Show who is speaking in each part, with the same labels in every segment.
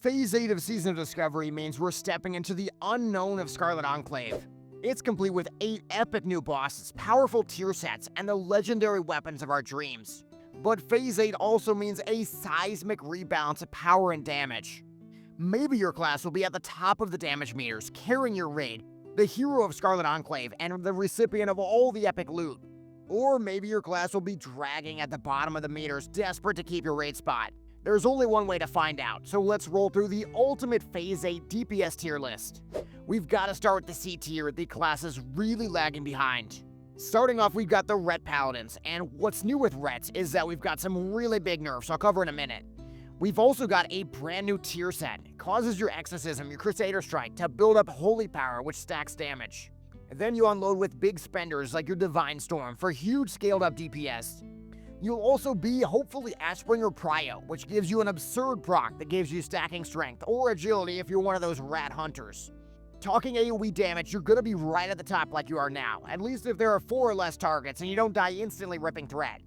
Speaker 1: Phase 8 of Season of Discovery means we're stepping into the unknown of Scarlet Enclave. It's complete with 8 epic new bosses, powerful tier sets, and the legendary weapons of our dreams. But Phase 8 also means a seismic rebalance of power and damage. Maybe your class will be at the top of the damage meters, carrying your raid, the hero of Scarlet Enclave, and the recipient of all the epic loot. Or maybe your class will be dragging at the bottom of the meters, desperate to keep your raid spot. There's only one way to find out, so let's roll through the ultimate Phase 8 DPS tier list. We've got to start with the C tier, the class is really lagging behind. Starting off, we've got the Ret Paladins, and what's new with Rets is that we've got some really big nerfs I'll cover in a minute. We've also got a brand new tier set. It causes your Exorcism, your Crusader Strike, to build up Holy Power, which stacks damage. Then you unload with big spenders like your Divine Storm for huge scaled up DPS. You'll also be, hopefully, Ashbringer Prio, which gives you an absurd proc that gives you stacking strength or agility if you're one of those rat hunters. Talking AoE damage, you're gonna be right at the top like you are now, at least if there are 4 or less targets and you don't die instantly ripping threat.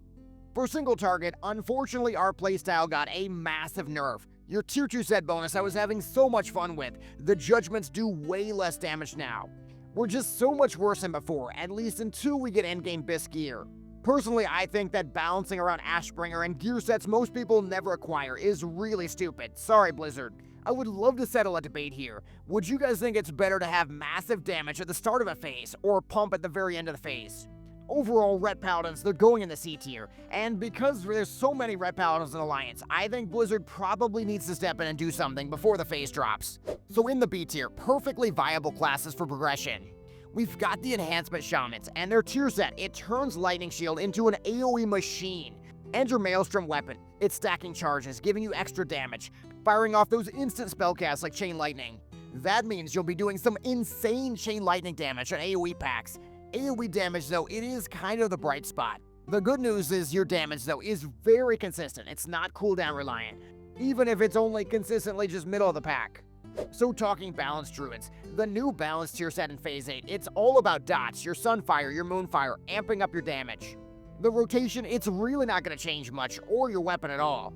Speaker 1: For single target, unfortunately our playstyle got a massive nerf. Your tier 2 set bonus I was having so much fun with, the judgments do way less damage now. We're just so much worse than before, at least until we get endgame Bisque gear. Personally, I think that balancing around Ashbringer and gear sets most people never acquire is really stupid. Sorry, Blizzard. I would love to settle a debate here. Would you guys think it's better to have massive damage at the start of a phase, or pump at the very end of the phase? Overall, Ret Paladins, they're going in the C tier, and because there's so many Ret Paladins in Alliance, I think Blizzard probably needs to step in and do something before the phase drops. So in the B tier, perfectly viable classes for progression. We've got the Enhancement Shamans, and their tier set, it turns Lightning Shield into an AoE machine. And your Maelstrom weapon, it's stacking charges, giving you extra damage, firing off those instant spellcasts like Chain Lightning. That means you'll be doing some insane Chain Lightning damage on AoE packs. AoE damage though, it is kind of the bright spot. The good news is your damage though is very consistent, it's not cooldown reliant, even if it's only consistently just middle of the pack. So talking balanced druids, the new balanced tier set in Phase 8, it's all about dots, your Sunfire, your Moonfire, amping up your damage. The rotation, it's really not going to change much, or your weapon at all.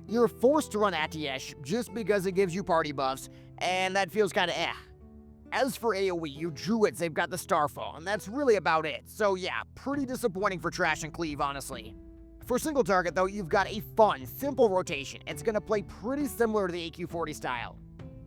Speaker 1: You're forced to run Atiesh just because it gives you party buffs, and that feels kinda eh. As for AoE, your druids, they've got the Starfall, and that's really about it. So yeah, pretty disappointing for Trash and Cleave, honestly. For single target though, you've got a fun, simple rotation. It's going to play pretty similar to the AQ40 style.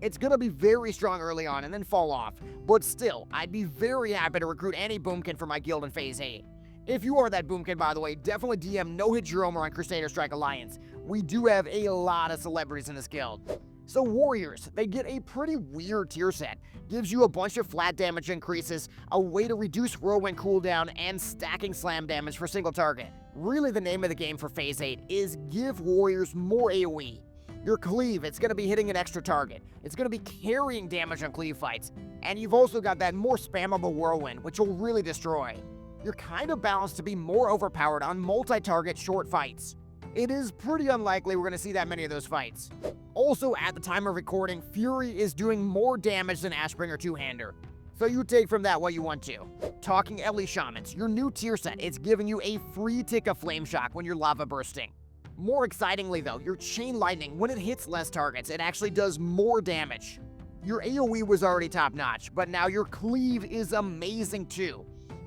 Speaker 1: It's gonna be very strong early on and then fall off, but still, I'd be very happy to recruit any Boomkin for my guild in Phase 8. If you are that Boomkin, by the way, definitely DM No Hit Jerome on Crusader Strike Alliance. We do have a lot of celebrities in this guild. So Warriors, they get a pretty weird tier set. Gives you a bunch of flat damage increases, a way to reduce whirlwind cooldown, and stacking slam damage for single target. Really the name of the game for Phase 8 is give Warriors more AoE. Your Cleave, it's going to be hitting an extra target. It's going to be carrying damage on Cleave fights. And you've also got that more spammable Whirlwind, which will really destroy. You're kind of balanced to be more overpowered on multi-target short fights. It is pretty unlikely we're going to see that many of those fights. Also, at the time of recording, Fury is doing more damage than Ashbringer Two-Hander. So you take from that what you want to. Talking Ellie Shamans, your new tier set, it's giving you a free tick of Flame Shock when you're lava bursting. More excitingly though, your Chain Lightning, when it hits less targets, it actually does more damage. Your AoE was already top notch, but now your Cleave is amazing too.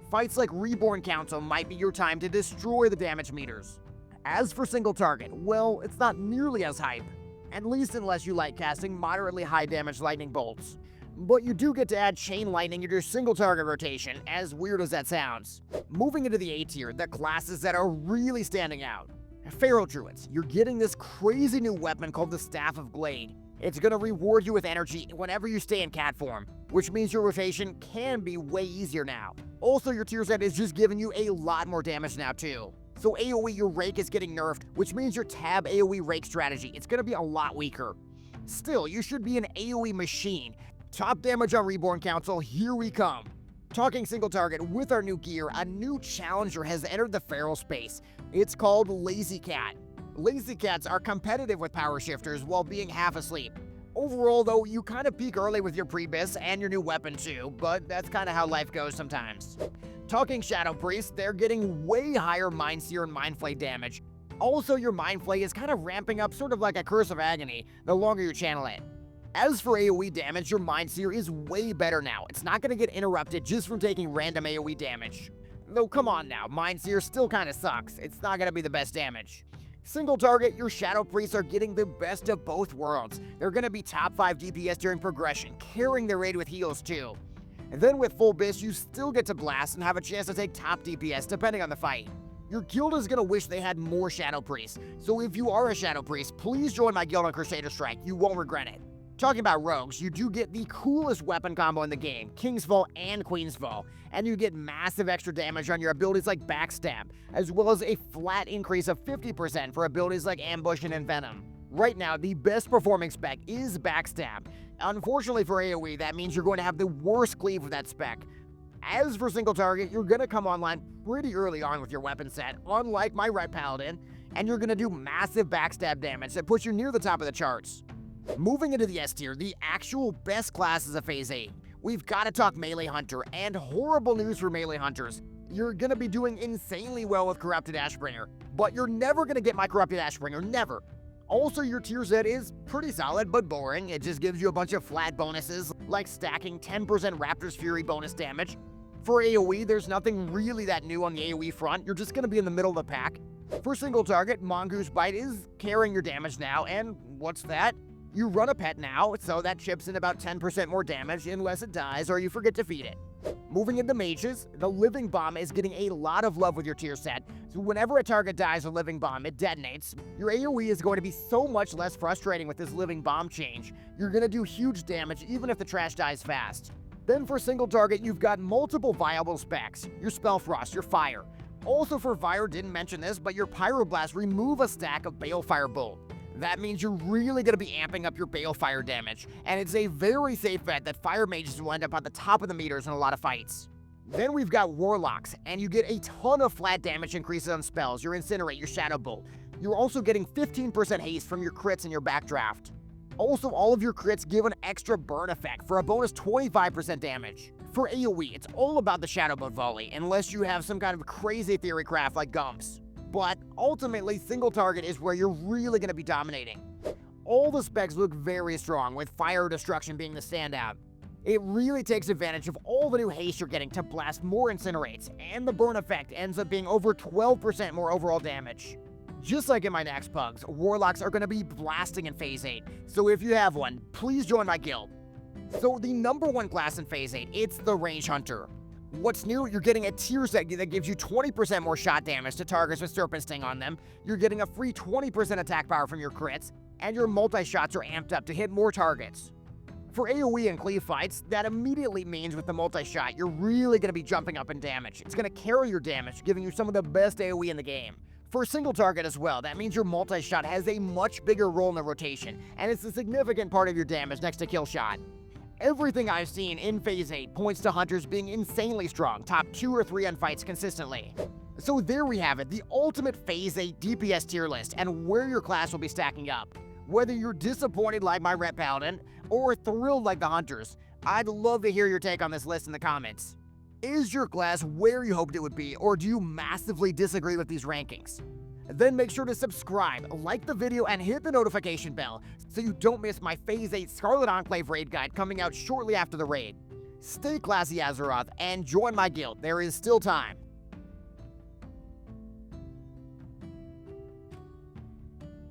Speaker 1: Fights like Reborn Council might be your time to destroy the damage meters. As for single target, well, it's not nearly as hype, at least unless you like casting moderately high damage lightning bolts. But you do get to add Chain Lightning into your single target rotation, as weird as that sounds. Moving into the A tier, the classes that are really standing out. Feral Druids, you're getting this crazy new weapon called the Staff of Glade. It's gonna reward you with energy whenever you stay in cat form, which means your rotation can be way easier now. Also, your tier set is just giving you a lot more damage now too. So AoE, your Rake is getting nerfed, which means your tab AoE Rake strategy, it's gonna be a lot weaker. Still, you should be an AoE machine. Top damage on Reborn Council, here we come. Talking single target, with our new gear, a new challenger has entered the feral space. It's called Lazy Cat. Lazy Cats are competitive with power shifters while being half asleep. Overall though, you kind of peak early with your pre-bis and your new weapon too, but that's kind of how life goes sometimes. Talking Shadow Priest, they're getting way higher Mind Seer and Mind Flay damage. Also, your Mind Flay is kind of ramping up sort of like a Curse of Agony the longer you channel it. As for AoE damage, your Mindseer is way better now. It's not going to get interrupted just from taking random AoE damage. Though come on now, Mindseer still kinda sucks. It's not gonna be the best damage. Single target, your Shadow Priests are getting the best of both worlds. They're gonna be top 5 DPS during progression, carrying their raid with heals too. And then with Full Bis, you still get to blast and have a chance to take top DPS depending on the fight. Your guild is gonna wish they had more Shadow Priests, so if you are a Shadow Priest, please join my guild on Crusader Strike, you won't regret it. Talking about rogues, you do get the coolest weapon combo in the game, King's Fall and Queen's Fall, and you get massive extra damage on your abilities like Backstab, as well as a flat increase of 50% for abilities like Ambush and Envenom. Right now, the best performing spec is Backstab. Unfortunately for AoE, that means you're going to have the worst cleave with that spec. As for single target, you're going to come online pretty early on with your weapon set, unlike my Ret Paladin, and you're going to do massive backstab damage that puts you near the top of the charts. Moving into the S tier, the actual best classes of Phase 8, we've got to talk Melee Hunter, and horrible news for Melee Hunters. You're going to be doing insanely well with Corrupted Ashbringer, but you're never going to get my Corrupted Ashbringer, never. Also, your tier set is pretty solid, but boring. It just gives you a bunch of flat bonuses, like stacking 10% Raptor's Fury bonus damage. For AoE, there's nothing really that new on the AoE front, you're just going to be in the middle of the pack. For single target, Mongoose Bite is carrying your damage now, and what's that? You run a pet now, so that chips in about 10% more damage unless it dies or you forget to feed it. Moving into mages, the Living Bomb is getting a lot of love with your tier set, so whenever a target dies with Living Bomb, it detonates. Your AoE is going to be so much less frustrating with this Living Bomb change. You're going to do huge damage even if the trash dies fast. Then for single target, you've got multiple viable specs. Your Spellfrost, your Fire. Also for Fire, didn't mention this, but your Pyroblast remove a stack of Balefire Bolt. That means you're really going to be amping up your Balefire damage, and it's a very safe bet that Fire Mages will end up at the top of the meters in a lot of fights. Then we've got Warlocks, and you get a ton of flat damage increases on spells, your Incinerate, your Shadow Bolt. You're also getting 15% haste from your crits in your backdraft. Also, all of your crits give an extra burn effect for a bonus 25% damage. For AoE, it's all about the Shadow Bolt volley, unless you have some kind of crazy theory craft like Gumps. But ultimately, single target is where you're really going to be dominating. All the specs look very strong, with Fire Destruction being the standout. It really takes advantage of all the new haste you're getting to blast more Incinerates, and the burn effect ends up being over 12% more overall damage. Just like in my next pugs, Warlocks are going to be blasting in Phase 8, so if you have one, please join my guild. So the number one class in Phase 8, it's the Range Hunter. What's new? You're getting a tier set that gives you 20% more shot damage to targets with Serpent Sting on them, you're getting a free 20% attack power from your crits, and your multi-shots are amped up to hit more targets. For AoE and cleave fights, that immediately means with the multi-shot, you're really going to be jumping up in damage. It's going to carry your damage, giving you some of the best AoE in the game. For single target as well, that means your multi-shot has a much bigger role in the rotation, and it's a significant part of your damage next to kill shot. Everything I've seen in Phase 8 points to Hunters being insanely strong, top 2 or 3 on fights consistently. So there we have it, the ultimate Phase 8 DPS tier list and where your class will be stacking up. Whether you're disappointed like my Ret Paladin, or thrilled like the Hunters, I'd love to hear your take on this list in the comments. Is your class where you hoped it would be, or do you massively disagree with these rankings? Then make sure to subscribe, like the video, and hit the notification bell so you don't miss my Phase 8 Scarlet Enclave Raid guide coming out shortly after the raid. Stay classy, Azeroth, and join my guild. There is still time.